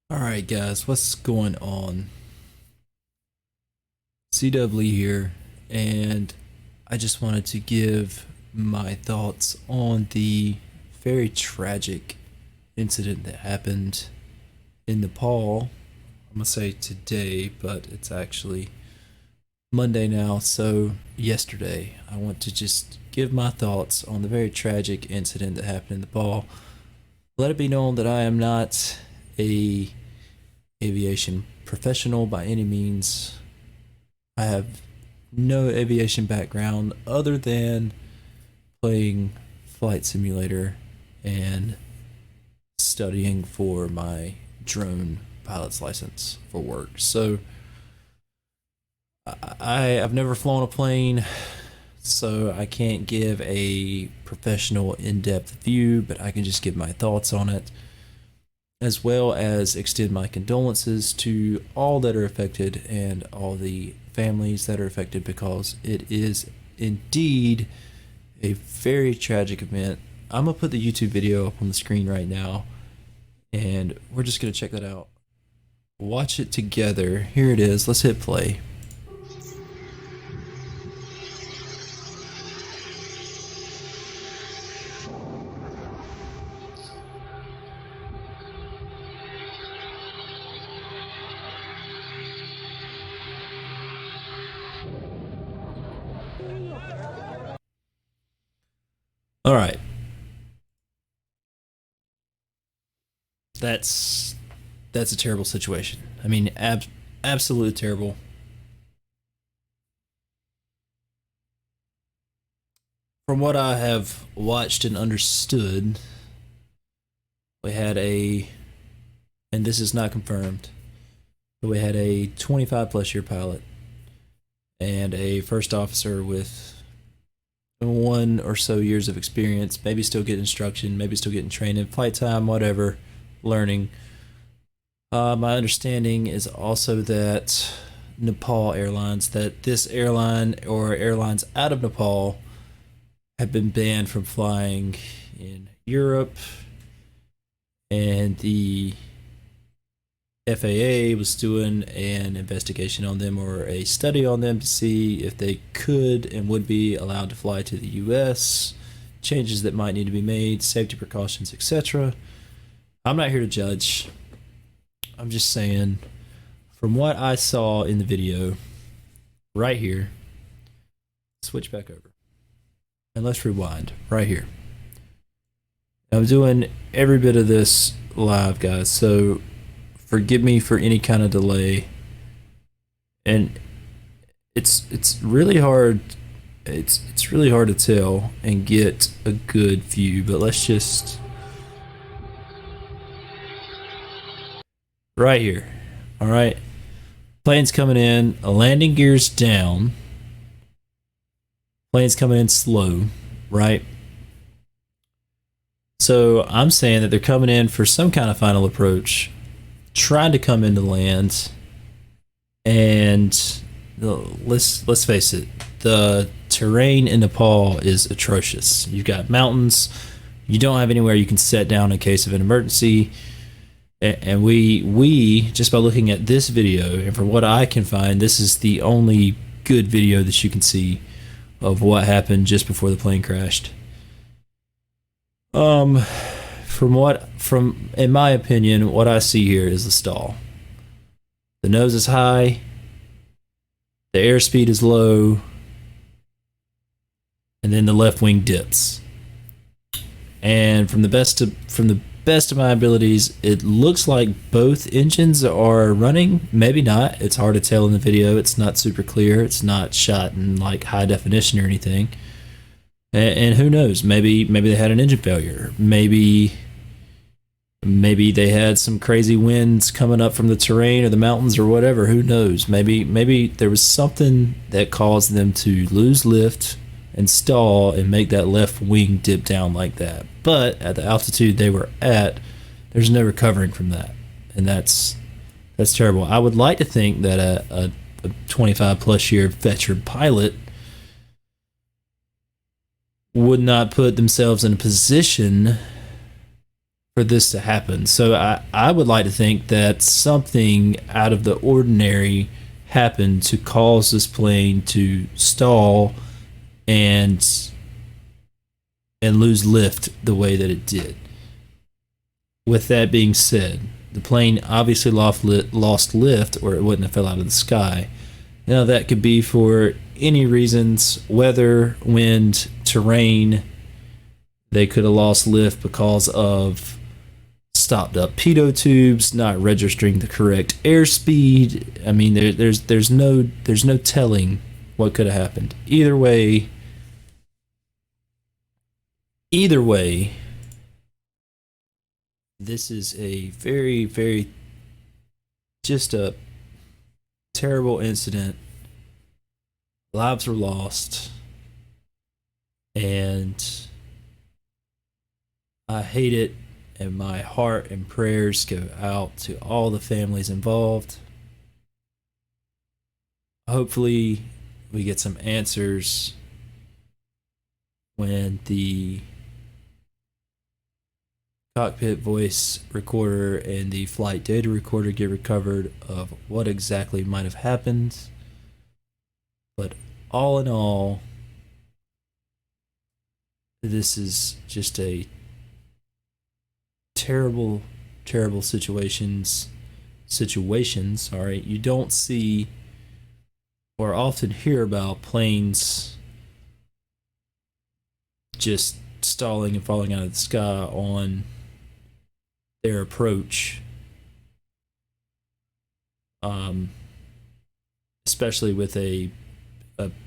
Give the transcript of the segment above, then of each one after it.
Alright guys, what's going on? CW here, and I just wanted to give my thoughts on the very tragic incident that happened in Nepal. I'm gonna say today, but it's actually Monday now, so yesterday. I want to just give my thoughts on the very tragic incident that happened in Nepal. Let it be known that I am not a aviation professional by any means. I have no aviation background other than playing Flight Simulator and studying for my drone pilot's license for work. So I've never flown a plane, so I can't give a professional in-depth view, but I can just give my thoughts on it, as well as extend my condolences to all that are affected and all the families that are affected, because it is indeed a very tragic event. I'm gonna put the YouTube video up on the screen right now, and we're just gonna check that out. Watch it together. Here it is. Let's hit play. All right. That's that's a terrible situation. I mean, absolutely terrible. From what I have watched and understood, we had a, and this is not confirmed, but we had a 25 plus year pilot and a first officer with 1 or so years of experience, maybe still getting instruction, maybe still getting training, flight time, whatever, learning. My understanding is also that Nepal Airlines, that this airline or airlines out of Nepal have been banned from flying in Europe, and the FAA was doing an investigation on them or a study on them to see if they could and would be allowed to fly to the US, changes that might need to be made, safety precautions, etc. I'm not here to judge. I'm just saying, from what I saw in the video right here, switch back over and let's rewind right here. I'm doing every bit of this live, guys, so forgive me for any kind of delay. And it's really hard, it's really hard to tell and get a good view, but let's just right here. All right. Plane's coming in, a landing gear's down. Plane's coming in slow, right? So I'm saying that they're coming in for some kind of final approach, trying to come into land, and let's face it, the terrain in Nepal is atrocious. You've got mountains, you don't have anywhere you can set down in case of an emergency, and we just by looking at this video, and from what I can find, this is the only good video that you can see of what happened just before the plane crashed. From in my opinion, what I see here is the stall. The nose is high, the airspeed is low, and then the left wing dips. And from the best of my abilities, it looks like both engines are running. Maybe not. It's hard to tell in the video. It's not super clear. It's not shot in like high definition or anything. And who knows? Maybe they had an engine failure. Maybe they had some crazy winds coming up from the terrain or the mountains or whatever. Who knows? Maybe there was something that caused them to lose lift and stall and make that left wing dip down like that. But at the altitude they were at, there's no recovering from that, and that's terrible. I would like to think that a 25 plus year veteran pilot would not put themselves in a position for this to happen. So I would like to think that something out of the ordinary happened to cause this plane to stall and lose lift the way that it did. With that being said, the plane obviously lost lift, or it wouldn't have fell out of the sky. Now that could be for any reasons: weather, wind, terrain. They could have lost lift because of stopped up pitot tubes not registering the correct airspeed. I mean, there's no telling what could have happened. Either way, this is a very, very, just a terrible incident. Lives were lost, and I hate it, and my heart and prayers go out to all the families involved. Hopefully, we get some answers when the cockpit voice recorder and the flight data recorder get recovered of what exactly might have happened. But all in all, this is just a terrible, terrible situations. All right, you don't see or often hear about planes just stalling and falling out of the sky on their approach, especially with a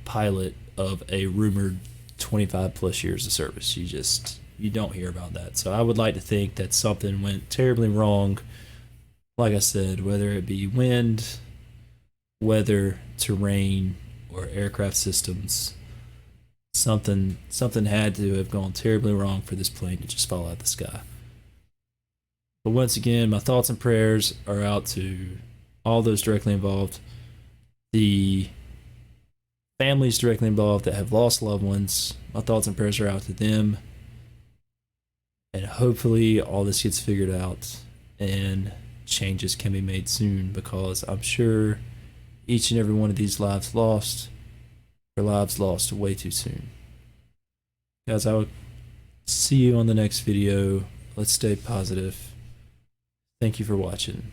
pilot of a rumored 25 plus years of service. You don't hear about that. So I would like to think that something went terribly wrong. Like I said, whether it be wind, weather, terrain, or aircraft systems, something had to have gone terribly wrong for this plane to just fall out of the sky. But once again, my thoughts and prayers are out to all those directly involved, the families directly involved that have lost loved ones. My thoughts and prayers are out to them. And hopefully all this gets figured out and changes can be made soon, because I'm sure each and every one of these lives lost are lives lost way too soon. Guys, I will see you on the next video. Let's stay positive. Thank you for watching.